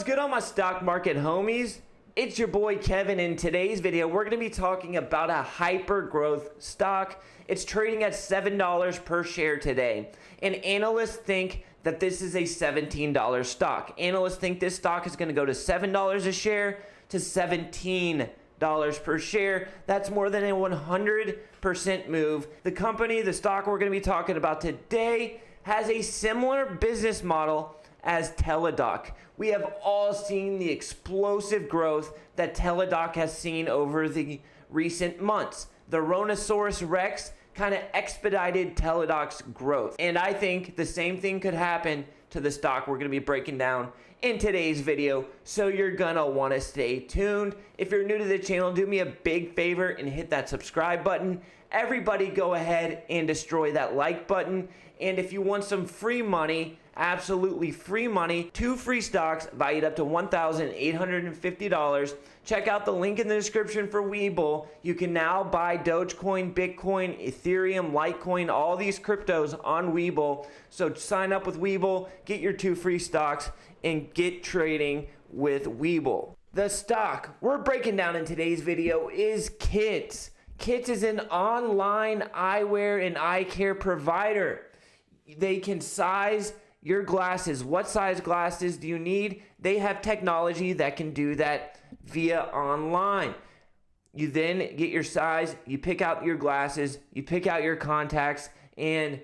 What's good on my stock market homies? It's your boy Kevin. In today's video, we're going to be talking about a hyper growth stock. It's trading at $7 per share today, and analysts think that this is a $17 stock. Analysts think this stock is going to go to $7 a share to $17 per share. That's more than a 100% move. The company, the stock we're going to be talking about today, has a similar business model as Teladoc. We have all seen the explosive growth that Teladoc has seen over the recent months. The Rhinoceros Rex kind of expedited Teladoc's growth. And I think the same thing could happen to the stock we're going to be breaking down in today's video, so you're gonna want to stay tuned. If you're new to the channel, do me a big favor and hit that subscribe button. Everybody go ahead and destroy that like button. And if you want some free money, absolutely free money, 2 free stocks valued up to $1,850. Check out the link in the description for Webull. You can now buy Dogecoin, Bitcoin, Ethereum, Litecoin, all these cryptos on Webull. So sign up with Webull, get your 2 free stocks, and get trading with Webull. The stock we're breaking down in today's video is Kits. Kits is an online eyewear and eye care provider. They can size your glasses. What size glasses do you need? They have technology that can do that via online. You then get your size, you pick out your glasses, you pick out your contacts, and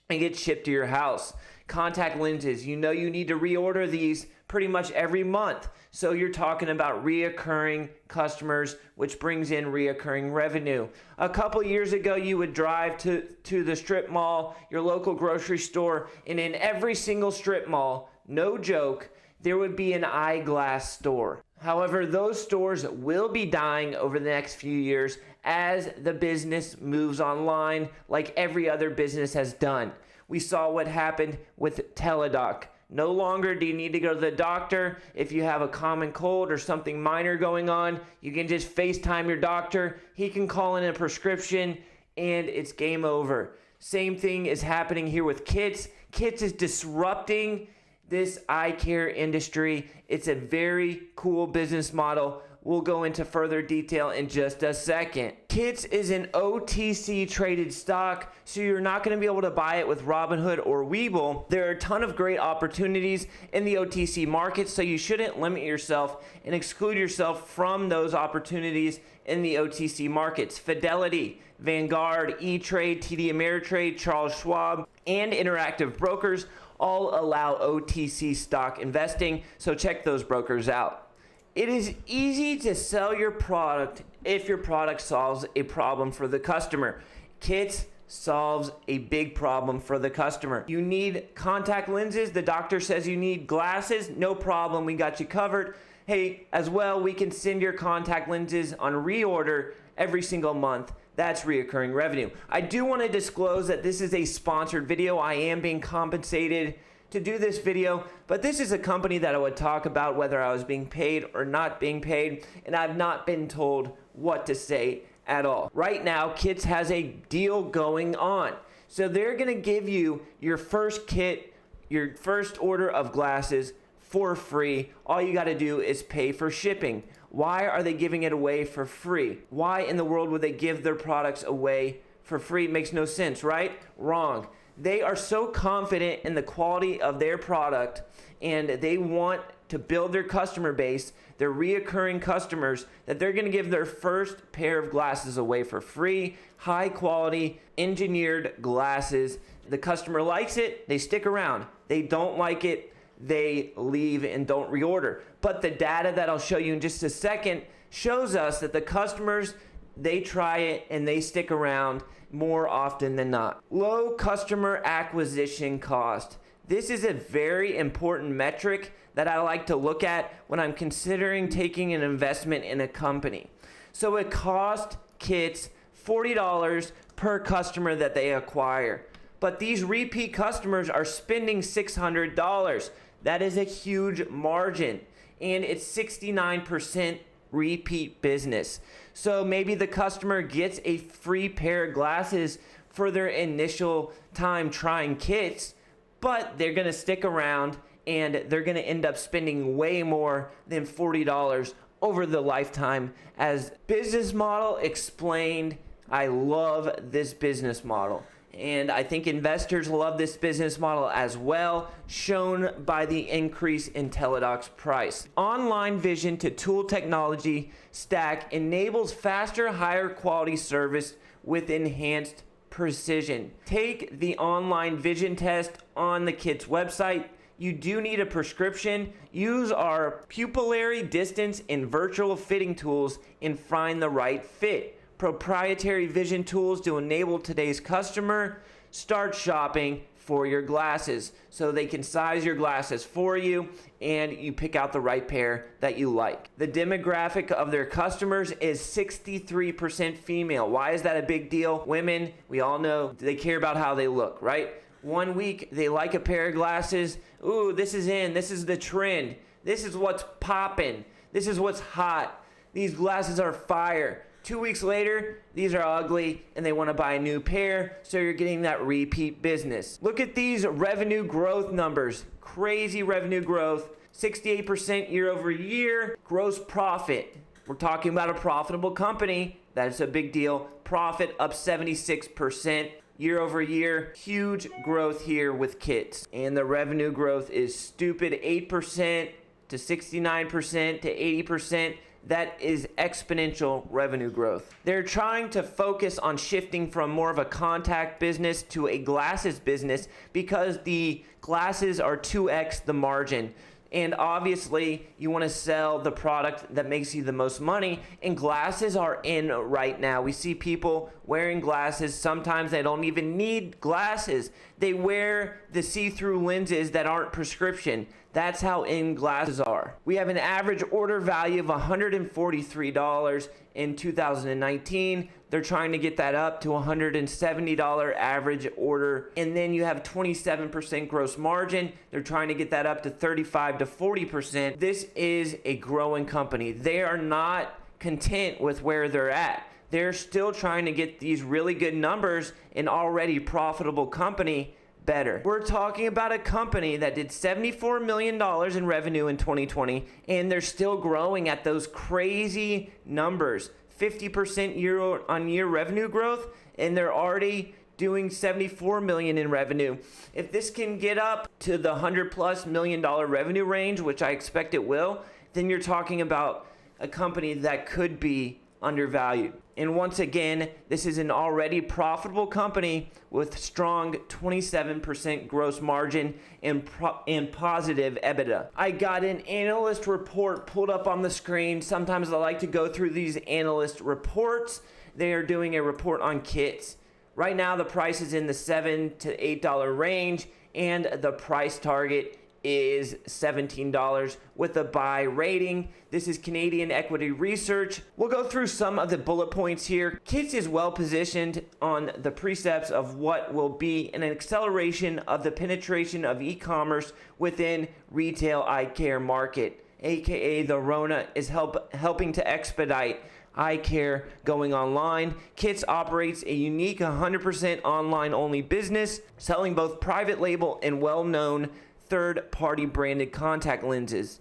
get shipped to your house. Contact lenses, you know you need to reorder these pretty much every month. So you're talking about reoccurring customers, which brings in reoccurring revenue. A couple years ago, you would drive to the strip mall, your local grocery store, and in every single strip mall, no joke, there would be an eyeglass store. However, those stores will be dying over the next few years as the business moves online like every other business has done. We saw what happened with Teladoc. No longer do you need to go to the doctor if you have a common cold or something minor going on. You can just FaceTime your doctor. He can call in a prescription and it's game over. Same thing is happening here with Kits. Kits is disrupting this eye care industry. It's a very cool business model. We'll go into further detail in just a second. Kits is an OTC traded stock, so you're not going to be able to buy it with Robinhood or Webull. There are a ton of great opportunities in the OTC market, so you shouldn't limit yourself and exclude yourself from those opportunities in the OTC markets. Fidelity, Vanguard, E-Trade, TD Ameritrade, Charles Schwab, and Interactive Brokers all allow OTC stock investing, so check those brokers out. It is easy to sell your product if your product solves a problem for the customer. Kits solves a big problem for the customer. You need contact lenses. The doctor says you need glasses. No problem. We got you covered. Hey, as well, we can send your contact lenses on reorder every single month. That's reoccurring revenue. I do want to disclose that this is a sponsored video. I am being compensated to do this video, but this is a company that I would talk about whether I was being paid or not being paid, and I've not been told what to say at all. Right now, Kits has a deal going on. So they're gonna give you your first kit, your first order of glasses for free. All you gotta do is pay for shipping. Why are they giving it away for free? Why in the world would they give their products away for free? It makes no sense, right? Wrong. They are so confident in the quality of their product and they want to build their customer base, their reoccurring customers, that they're going to give their first pair of glasses away for free. High quality engineered glasses. The customer likes it, they stick around. They don't like it, they leave and don't reorder. But the data that I'll show you in just a second shows us that the customers, they try it and they stick around more often than not. Low customer acquisition cost. This is a very important metric that I like to look at when I'm considering taking an investment in a company. So it cost Kits $40 per customer that they acquire. But these repeat customers are spending $600. That is a huge margin, and it's 69% repeat business. So maybe the customer gets a free pair of glasses for their initial time trying Kits, but they're going to stick around and they're going to end up spending way more than $40 over the lifetime. As business model explained, I love this business model. And I think investors love this business model as well, shown by the increase in Teladoc's price. Online vision to tool technology stack enables faster, higher quality service with enhanced precision. Take the online vision test on the KT's website. You do need a prescription. Use our pupillary distance and virtual fitting tools and find the right fit. Proprietary vision tools to enable today's customer start shopping for your glasses, so they can size your glasses for you and you pick out the right pair that you like. The demographic of their customers is 63% female. Why is that a big deal? Women, we all know they care about how they look, right? One week they like a pair of glasses. Ooh, this is in, this is the trend. This is what's popping. This is what's hot. These glasses are fire. 2 weeks later, these are ugly and they want to buy a new pair, so you're getting that repeat business. Look at these revenue growth numbers. Crazy revenue growth, 68% year over year. Gross profit, we're talking about a profitable company. That's a big deal. Profit up 76% year over year. Huge growth here with KT's. And the revenue growth is stupid, 8% to 69% to 80%. That is exponential revenue growth. They're trying to focus on shifting from more of a contact business to a glasses business because the glasses are 2x the margin. And obviously, you want to sell the product that makes you the most money, and glasses are in right now. We see people wearing glasses. Sometimes they don't even need glasses. They wear the see-through lenses that aren't prescription. That's how in glasses are. We have an average order value of $143 in 2019. They're trying to get that up to $170 average order. And then you have 27% gross margin. They're trying to get that up to 35 to 40%. This is a growing company. They are not content with where they're at. They're still trying to get these really good numbers, an already profitable company, better. We're talking about a company that did $74 million in revenue in 2020, and they're still growing at those crazy numbers. 50% year on year revenue growth, and they're already doing $74 million in revenue. If this can get up to the $100+ million revenue range, which I expect it will, then you're talking about a company that could be undervalued. And once again, this is an already profitable company with strong 27% gross margin and positive EBITDA. I got an analyst report pulled up on the screen. Sometimes I like to go through these analyst reports. They are doing a report on KT's. Right now, the price is in the $7 to $8 range, and the price target is $17 with a buy rating. This is Canadian Equity Research. We'll go through some of the bullet points here. KT's is well positioned on the precepts of what will be an acceleration of the penetration of e-commerce within retail eye care market, aka the Rona is helping to expedite eye care going online. KT's operates a unique 100% online only business, selling both private label and well-known third-party branded contact lenses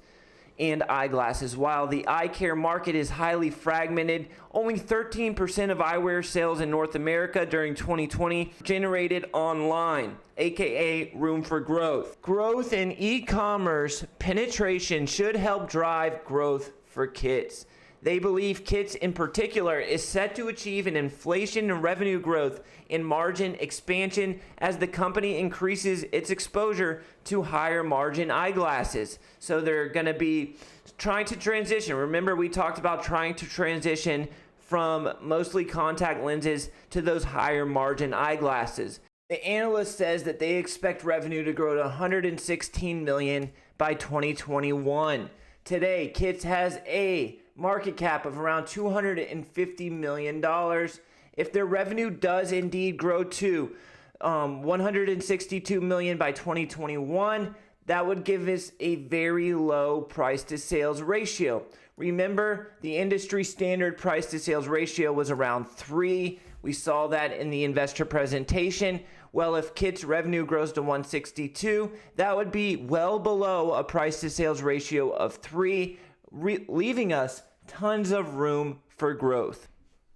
and eyeglasses. While the eye care market is highly fragmented, only 13% of eyewear sales in North America during 2020 generated online, aka room for growth. Growth in e-commerce penetration should help drive growth for KT's. They believe KT's in particular is set to achieve an inflation in revenue growth and margin expansion as the company increases its exposure to higher margin eyeglasses. So they're going to be trying to transition. Remember, we talked about trying to transition from mostly contact lenses to those higher margin eyeglasses. The analyst says that they expect revenue to grow to $116 million by 2021. Today, KT's has a market cap of around $250 million. If their revenue does indeed grow to $162 million by 2021, that would give us a very low price to sales ratio. Remember, the industry standard price to sales ratio was around 3. We saw that in the investor presentation. Well, if Kit's revenue grows to 162, that would be well below a price to sales ratio of 3, leaving us tons of room for growth.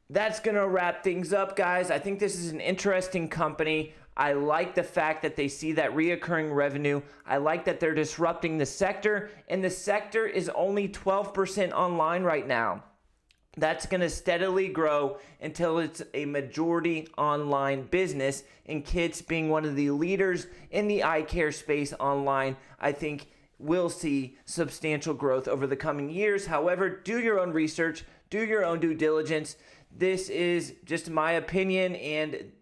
That's going to wrap things up, guys. I think this is an interesting company. I like the fact that they see that reoccurring revenue. I like that they're disrupting the sector, and the sector is only 12% online right now. That's going to steadily grow until it's a majority online business, and Kits being one of the leaders in the eye care space online, I think we'll see substantial growth over the coming years. However, do your own research, do your own due diligence. This is just my opinion, and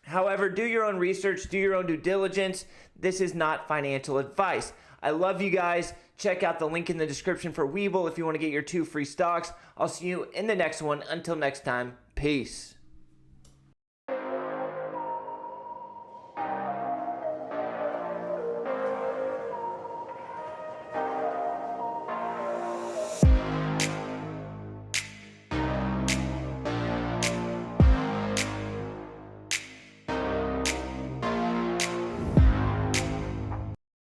however, do your own research, do your own due diligence. This is not financial advice. I love you guys. Check out the link in the description for Webull if you want to get your 2 free stocks. I'll see you in the next one. Until next time, peace.